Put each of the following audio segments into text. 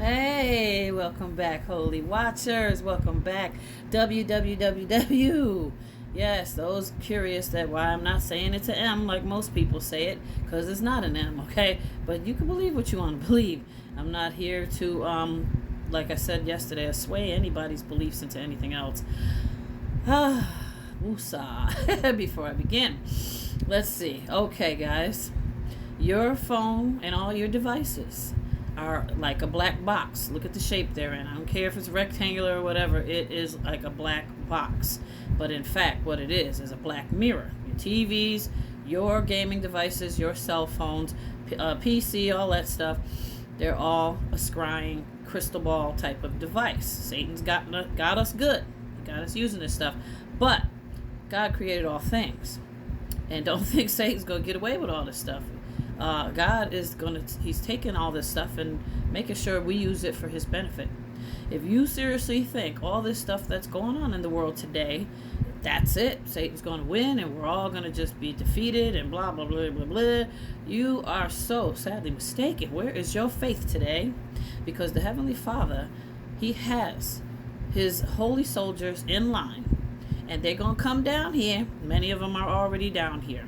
Hey, welcome back, Holy Watchers. Welcome back, www. Yes, those curious that why I'm not saying it to M like most people say it, because it's not an M, okay? But you can believe what you want to believe. I'm not here to, like I said yesterday, sway anybody's beliefs into anything else. Woosah. Before I begin, let's see. Okay, guys, your phone and all your devices are like a black box. Look at the shape they're in. I don't care if it's rectangular or whatever. It is like a black box. But in fact, what it is a black mirror. Your TVs, your gaming devices, your cell phones, PC, all that stuff, they're all a scrying crystal ball type of device. Satan's got us good. He got us using this stuff. But God created all things. And don't think Satan's going to get away with all this stuff. God is he's taking all this stuff and making sure we use it for his benefit. If you seriously think all this stuff that's going on in the world today, that's it, Satan's going to win and we're all going to just be defeated and blah, blah, blah, blah, blah, you are so sadly mistaken. Where is your faith today? Because the Heavenly Father, he has his holy soldiers in line, and they're going to come down here. Many of them are already down here.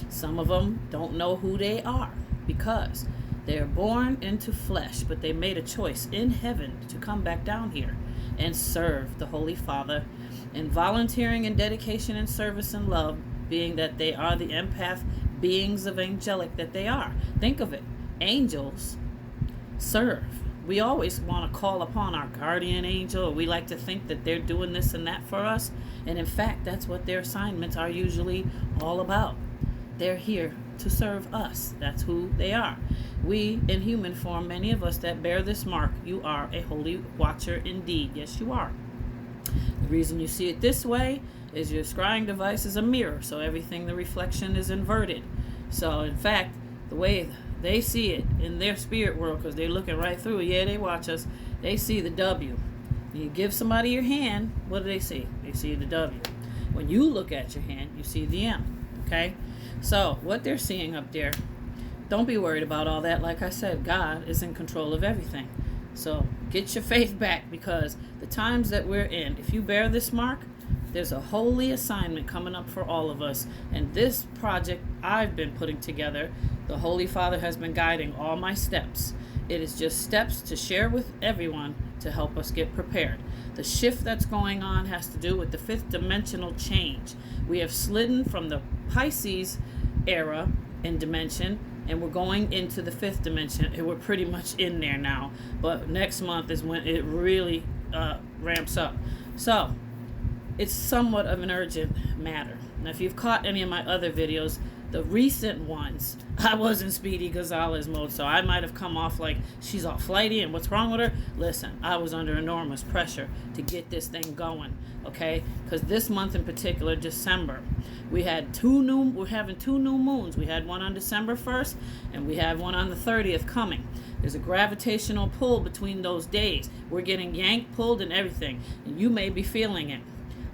Some of them don't know who they are because they're born into flesh, but they made a choice in heaven to come back down here and serve the Holy Father in volunteering and dedication and service and love, being that they are the empath beings of angelic that they are. Think of it. Angels serve. We always want to call upon our guardian angel. We like to think that they're doing this and that for us. And in fact, that's what their assignments are usually all about. They're here to serve us. That's who they are. We, in human form, many of us that bear this mark, you are a holy watcher indeed. Yes, you are. The reason you see it this way is your scrying device is a mirror, so everything, the reflection is inverted. So, in fact, the way they see it in their spirit world, because they're looking right through it, yeah, they watch us, they see the W. You give somebody your hand, what do they see? They see the W. When you look at your hand, you see the M, okay? So, what they're seeing up there, don't be worried about all that. Like I said, God is in control of everything. So, get your faith back, because the times that we're in, if you bear this mark, there's a holy assignment coming up for all of us. And this project I've been putting together, the Holy Father has been guiding all my steps. It is just steps to share with everyone to help us get prepared. The shift that's going on has to do with the fifth dimensional change. We have slidden from the Pisces era and dimension, and we're going into the fifth dimension, and we're pretty much in there now. But next month is when it really ramps up. So it's somewhat of an urgent matter. Now, if you've caught any of my other videos, the recent ones, I was in Speedy Gonzalez mode, so I might have come off like she's all flighty and what's wrong with her. Listen, I was under enormous pressure to get this thing going, okay? Because this month in particular, December, we're having two new moons. We had one on December 1st, and we have one on the 30th coming. There's a gravitational pull between those days. We're getting yanked, pulled, and everything, and you may be feeling it.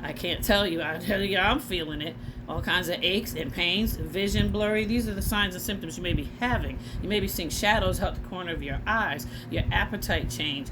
I can't tell you. I tell you, I'm feeling it. All kinds of aches and pains, vision blurry. These are the signs and symptoms you may be having. You may be seeing shadows out the corner of your eyes. Your appetite change.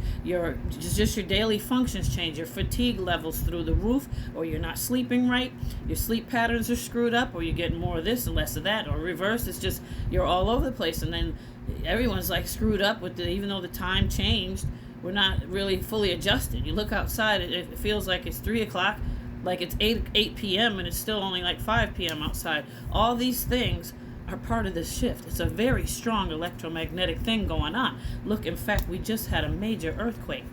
Just your daily functions change. Your fatigue levels through the roof, or you're not sleeping right. Your sleep patterns are screwed up, or you're getting more of this and less of that, or reverse. It's just you're all over the place, and then everyone's like screwed up with even though the time changed. We're not really fully adjusted. You look outside, it feels like it's 3 o'clock. Like it's 8 p.m. and it's still only like 5 p.m. outside. All these things are part of this shift. It's a very strong electromagnetic thing going on. Look, in fact, we just had a major earthquake.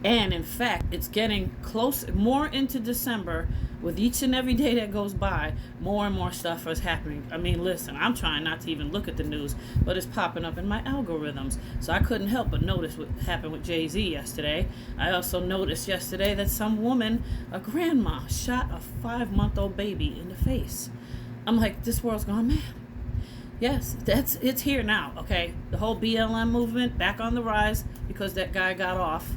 And in fact, it's getting close, more into December. With each and every day that goes by, more and more stuff is happening. I mean, listen, I'm trying not to even look at the news, but it's popping up in my algorithms. So I couldn't help but notice what happened with Jay-Z yesterday. I also noticed yesterday that some woman, a grandma, shot a 5-month-old baby in the face. I'm like, this world's gone mad. Yes, it's here now, okay? The whole BLM movement back on the rise because that guy got off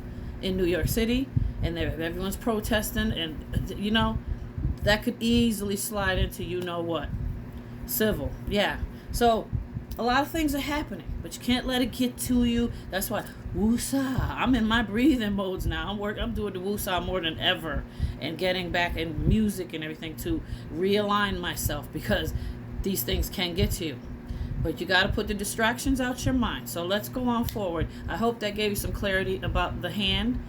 in New York City, and everyone's protesting, and you know, that could easily slide into you know what, civil. Yeah. So a lot of things are happening, but you can't let it get to you. That's why woosah. I'm in my breathing modes now. I'm doing the woosah more than ever, and getting back in music and everything to realign myself, because these things can get to you. But you got to put the distractions out your mind. So let's go on forward. I hope that gave you some clarity about the hand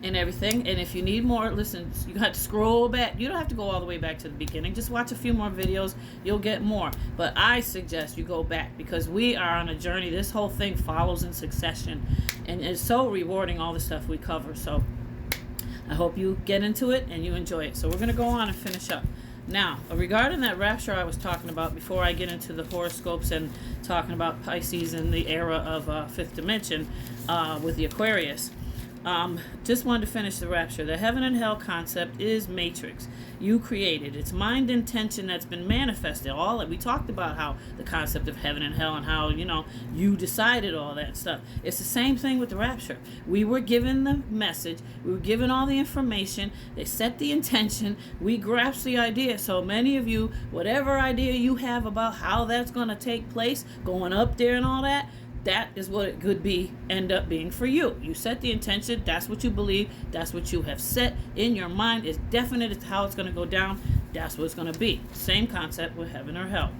and everything. And if you need more, listen, you got to scroll back. You don't have to go all the way back to the beginning. Just watch a few more videos. You'll get more. But I suggest you go back, because we are on a journey. This whole thing follows in succession. And it's so rewarding, all the stuff we cover. So I hope you get into it and you enjoy it. So we're going to go on and finish up. Now, regarding that rapture I was talking about, before I get into the horoscopes and talking about Pisces and the era of fifth dimension with the Aquarius, just wanted to finish the rapture. The heaven and hell concept is matrix. You created. It's mind intention that's been manifested. All that we talked about, how the concept of heaven and hell, and how, you decided all that stuff. It's the same thing with the rapture. We were given the message. We were given all the information. They set the intention. We grasped the idea. So many of you, whatever idea you have about how that's going to take place, going up there and all that, that is what it could end up being for you. You set the intention. That's what you believe. That's what you have set in your mind. It's definite. It's how it's going to go down. That's what it's going to be. Same concept with heaven or hell.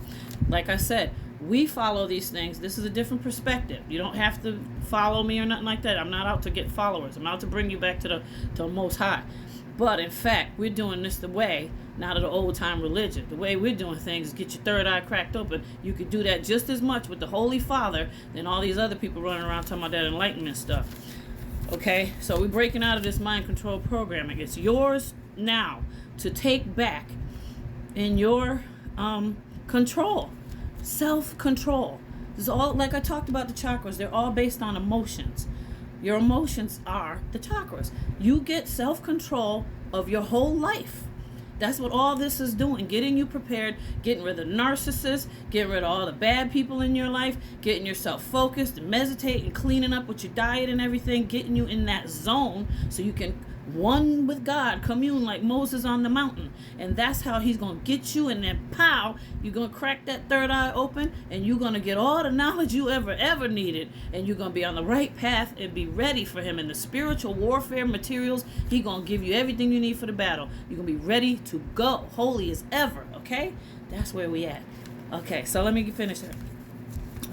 Like I said, we follow these things. This is a different perspective. You don't have to follow me or nothing like that. I'm not out to get followers. I'm out to bring you back to the Most High. But in fact, we're doing this the way, not of the old time religion. The way we're doing things is get your third eye cracked open. You could do that just as much with the Holy Father than all these other people running around talking about that enlightenment stuff. Okay, so we're breaking out of this mind control programming. It's yours now to take back in your control, self-control. This is all, like I talked about the chakras, they're all based on emotions. Your emotions are the chakras. You get self-control of your whole life. That's what all this is doing, getting you prepared, getting rid of the narcissists, getting rid of all the bad people in your life, getting yourself focused and meditating, cleaning up with your diet and everything, getting you in that zone so you can one with God, commune like Moses on the mountain. And that's how he's going to get you, and then pow, you're going to crack that third eye open, and you're going to get all the knowledge you ever needed, and you're going to be on the right path and be ready for him. In the spiritual warfare materials, he's going to give you everything you need for the battle. You're going to be ready to go, holy as ever, okay? That's where we at. Okay, so let me finish that.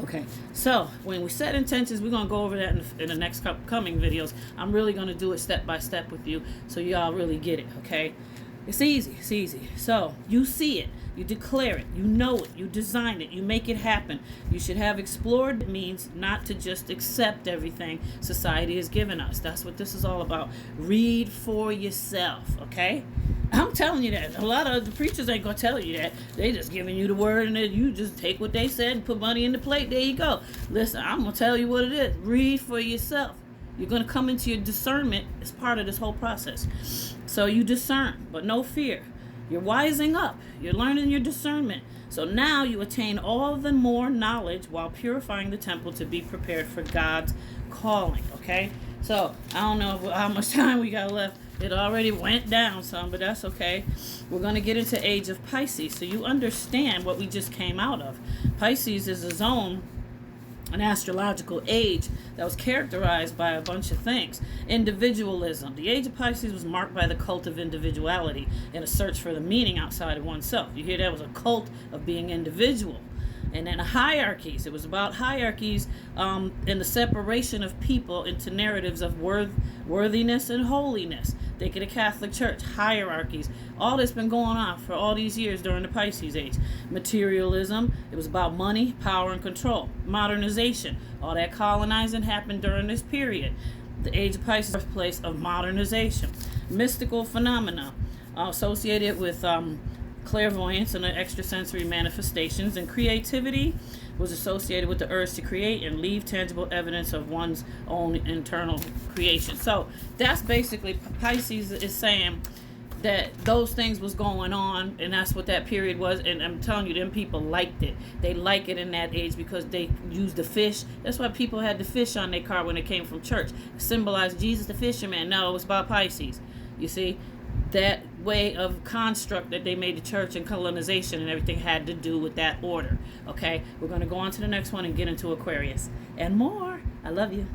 Okay, so when we set intentions, we're going to go over that in the next coming videos. I'm really going to do it step by step with you so y'all really get it, okay? It's easy. So you see it, you declare it, you know it, you design it, you make it happen. You should have explored. It means not to just accept everything society has given us. That's what this is all about. Read for yourself, okay? I'm telling you that. A lot of the preachers ain't going to tell you that. They just giving you the word, and then you just take what they said and put money in the plate. There you go. Listen, I'm going to tell you what it is. Read for yourself. You're going to come into your discernment as part of this whole process. So you discern, but no fear. You're wising up. You're learning your discernment. So now you attain all the more knowledge while purifying the temple to be prepared for God's calling, okay? So I don't know how much time we got left. It already went down some, but that's okay. We're going to get into age of Pisces, so you understand what we just came out of. Pisces is a zone, an astrological age that was characterized by a bunch of things. Individualism. The age of Pisces was marked by the cult of individuality and a search for the meaning outside of oneself. You hear that was a cult of being individual. And then hierarchies. It was about hierarchies and the separation of people into narratives of worthiness and holiness. Think of the Catholic Church, hierarchies. All that's been going on for all these years during the Pisces age. Materialism. It was about money, power, and control. Modernization. All that colonizing happened during this period. The age of Pisces is the birthplace of modernization. Mystical phenomena associated with clairvoyance and the extrasensory manifestations, and creativity was associated with the urge to create and leave tangible evidence of one's own internal creation. So that's basically, Pisces is saying that those things was going on, and that's what that period was. And I'm telling you, them people liked it. They like it in that age because they used the fish. That's why people had the fish on their car when they came from church. It symbolized Jesus the fisherman. No, it was about Pisces. You see, that way of construct that they made the church and colonization and everything had to do with that order. Okay, we're going to go on to the next one and get into Aquarius and more. I love you.